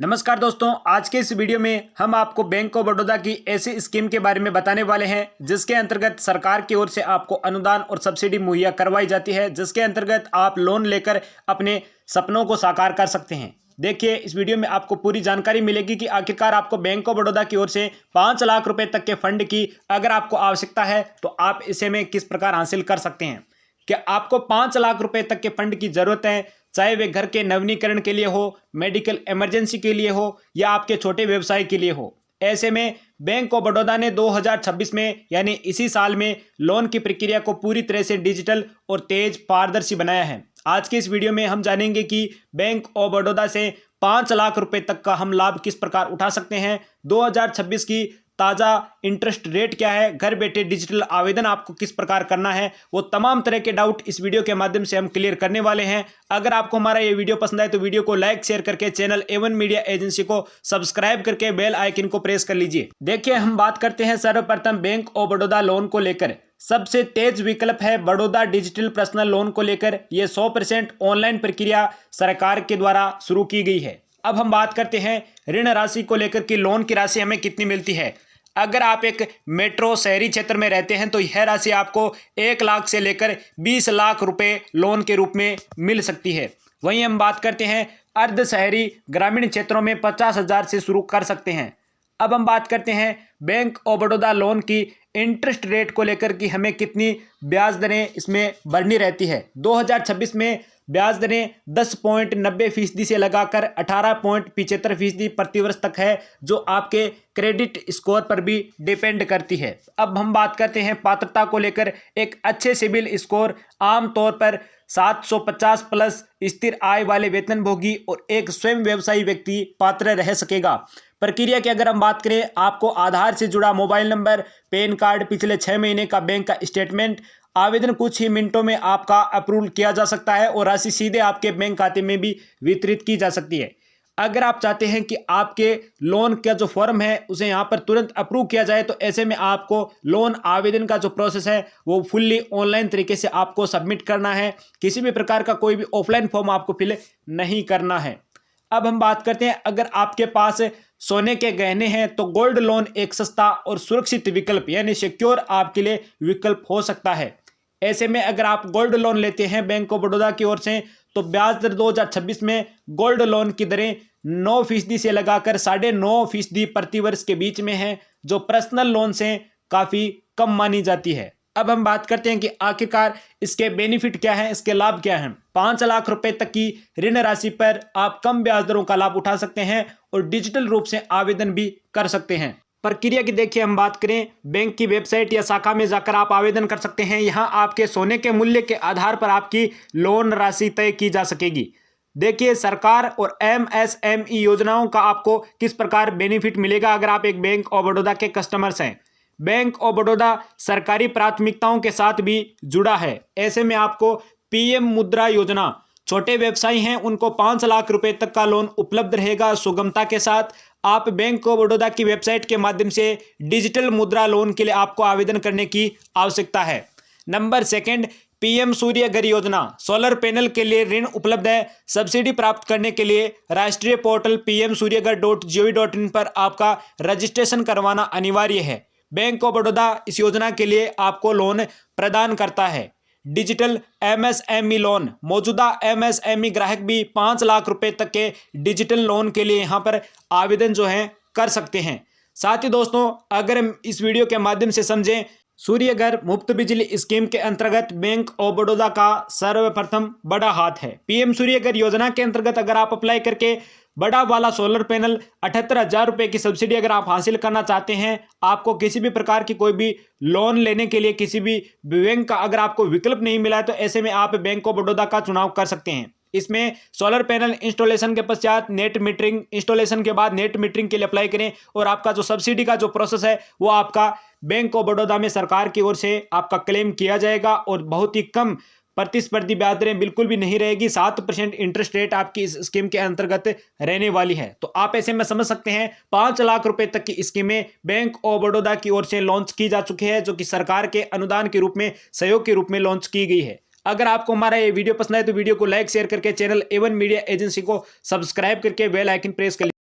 नमस्कार दोस्तों, आज के इस वीडियो में हम आपको बैंक ऑफ बड़ौदा की ऐसी स्कीम के बारे में बताने वाले हैं जिसके अंतर्गत सरकार की ओर से आपको अनुदान और सब्सिडी मुहैया करवाई जाती है, जिसके अंतर्गत आप लोन लेकर अपने सपनों को साकार कर सकते हैं। देखिए, इस वीडियो में आपको पूरी जानकारी मिलेगी कि आखिरकार आपको बैंक ऑफ बड़ौदा की ओर से 5 लाख रुपए तक के फंड की अगर आपको आवश्यकता है तो आप इसे में किस प्रकार हासिल कर सकते हैं। क्या आपको 5 लाख रुपए तक के फंड की जरूरत है, चाहे वे घर के नवीनीकरण के लिए हो, मेडिकल इमरजेंसी के लिए हो या आपके छोटे व्यवसाय के लिए हो। ऐसे में बैंक ऑफ बड़ौदा ने 2026 में यानी इसी साल में लोन की प्रक्रिया को पूरी तरह से डिजिटल और तेज पारदर्शी बनाया है। आज के इस वीडियो में हम जानेंगे कि बैंक ऑफ बड़ौदा से 5 लाख रुपए तक का हम लाभ किस प्रकार उठा सकते हैं, 2026 की ताज़ा इंटरेस्ट रेट क्या है, घर बैठे डिजिटल आवेदन आपको किस प्रकार करना है, वो तमाम तरह के डाउट इस वीडियो के माध्यम से हम क्लियर करने वाले हैं। अगर आपको हमारा ये वीडियो पसंद आए तो वीडियो को लाइक शेयर करके चैनल A1 मीडिया एजेंसी को सब्सक्राइब करके बेल आइकन को प्रेस कर लीजिए। देखिए, हम बात करते हैं सर्वप्रथम बैंक ऑफ बड़ौदा लोन को लेकर। सबसे तेज विकल्प है बड़ौदा डिजिटल पर्सनल लोन को लेकर। ये 100% ऑनलाइन प्रक्रिया सरकार के द्वारा शुरू की गई है। अब हम बात करते हैं ऋण राशि को लेकर कि लोन की राशि हमें कितनी मिलती है। अगर आप एक मेट्रो शहरी क्षेत्र में रहते हैं तो यह राशि आपको 1 लाख से लेकर 20 लाख रुपए लोन के रूप में मिल सकती है। वहीं हम बात करते हैं अर्ध शहरी ग्रामीण क्षेत्रों में 50,000 से शुरू कर सकते हैं। अब हम बात करते हैं बैंक ऑफ बड़ौदा लोन की इंटरेस्ट रेट को लेकर कि हमें कितनी ब्याज दरें इसमें बढ़नी रहती है। 2026 में ब्याज दरें 10.90% से लगाकर 18.75% प्रतिवर्ष तक है, जो आपके क्रेडिट स्कोर पर भी डिपेंड करती है। अब हम बात करते हैं पात्रता को लेकर। एक अच्छे सिबिल स्कोर आमतौर पर 750 प्लस स्थिर आय वाले वेतनभोगी और एक स्वयं व्यवसायी व्यक्ति पात्र रह सकेगा। प्रक्रिया की अगर हम बात करें, आपको आधार से जुड़ा मोबाइल नंबर, पैन कार्ड, पिछले 6 महीने का बैंक का स्टेटमेंट, आवेदन कुछ ही मिनटों में आपका अप्रूवल किया जा सकता है और राशि सीधे आपके बैंक खाते में भी वितरित की जा सकती है। अगर आप चाहते हैं कि आपके लोन का जो फॉर्म है उसे यहाँ पर तुरंत अप्रूव किया जाए तो ऐसे में आपको लोन आवेदन का जो प्रोसेस है वो फुल्ली ऑनलाइन तरीके से आपको सबमिट करना है। किसी भी प्रकार का कोई भी ऑफलाइन फॉर्म आपको फिल नहीं करना है। अब हम बात करते हैं, अगर आपके पास सोने के गहने हैं तो गोल्ड लोन एक सस्ता और सुरक्षित विकल्प यानी सिक्योर आपके लिए विकल्प हो सकता है। ऐसे में अगर आप गोल्ड लोन लेते हैं बैंक ऑफ बड़ौदा की ओर से तो ब्याज दर 2026 में गोल्ड लोन की दरें 9% से लगाकर 9.5% प्रतिवर्ष के बीच में है, जो पर्सनल लोन से काफ़ी कम मानी जाती है। अब हम बात करते हैं कि आखिरकार इसके बेनिफिट क्या हैं, इसके लाभ क्या हैं। 5 लाख रुपए तक की ऋण राशि पर आप कम ब्याज दरों का लाभ उठा सकते हैं और डिजिटल रूप से आवेदन भी कर सकते हैं। प्रक्रिया की देखिए हम बात करें, बैंक की वेबसाइट या शाखा में जाकर आप आवेदन कर सकते हैं। यहाँ आपके सोने के मूल्य के आधार पर आपकी लोन राशि तय की जा सकेगी। देखिए, सरकार और MSME योजनाओं का आपको किस प्रकार बेनिफिट मिलेगा अगर आप एक बैंक ऑफ बड़ौदा के कस्टमर्स हैं। बैंक ऑफ बड़ौदा सरकारी प्राथमिकताओं के साथ भी जुड़ा है। ऐसे में आपको PM मुद्रा योजना, छोटे व्यवसायी हैं उनको 5 लाख रुपए तक का लोन उपलब्ध रहेगा सुगमता के साथ। आप बैंक ऑफ बड़ौदा की वेबसाइट के माध्यम से डिजिटल मुद्रा लोन के लिए आपको आवेदन करने की आवश्यकता है। नंबर 2, PM सूर्य घर योजना, सोलर पैनल के लिए ऋण उपलब्ध है। सब्सिडी प्राप्त करने के लिए राष्ट्रीय पोर्टल pmsuryaghar.gov.in पर आपका रजिस्ट्रेशन करवाना अनिवार्य है। बैंक ऑफ बड़ौदा इस योजना के लिए आपको लोन प्रदान करता है। डिजिटल MSME लोन, मौजूदा MSME ग्राहक भी 5 लाख रुपए तक के डिजिटल लोन के लिए यहाँ पर आवेदन जो है कर सकते हैं। साथ ही दोस्तों, अगर हम इस वीडियो के माध्यम से समझें, सूर्य घर मुफ्त बिजली स्कीम के अंतर्गत बैंक ऑफ बड़ौदा का सर्वप्रथम बड़ा हाथ है। PM सूर्य घर योजना के अंतर्गत अगर आप अप्लाई करके बड़ा वाला सोलर पैनल 78,000 रुपये की सब्सिडी अगर आप हासिल करना चाहते हैं, आपको किसी भी प्रकार की कोई भी लोन लेने के लिए किसी भी बैंक का अगर आपको विकल्प नहीं मिला है तो ऐसे में आप बैंक ऑफ बड़ौदा का चुनाव कर सकते हैं। इसमें सोलर पैनल इंस्टॉलेशन के पश्चात नेट मीटरिंग, इंस्टॉलेशन के बाद नेट मीटरिंग के लिए अप्लाई करें और आपका जो सब्सिडी का जो प्रोसेस है वो आपका बैंक ऑफ बड़ौदा में सरकार की ओर से आपका क्लेम किया जाएगा और बहुत ही कम प्रतिस्पर्धी ब्याज दरें बिल्कुल भी नहीं रहेगी। 7% इंटरेस्ट रेट आपकी इस स्कीम के अंतर्गत रहने वाली है। तो आप ऐसे में समझ सकते हैं 5 लाख रुपए तक की स्कीमें बैंक ऑफ बड़ौदा की ओर से लॉन्च की जा चुकी है, जो कि सरकार के अनुदान के रूप में, सहयोग के रूप में लॉन्च की गई है। अगर आपको हमारा ये वीडियो पसंद आए तो वीडियो को लाइक शेयर करके चैनल A1 मीडिया एजेंसी को सब्सक्राइब करके बेल आइकन प्रेस कर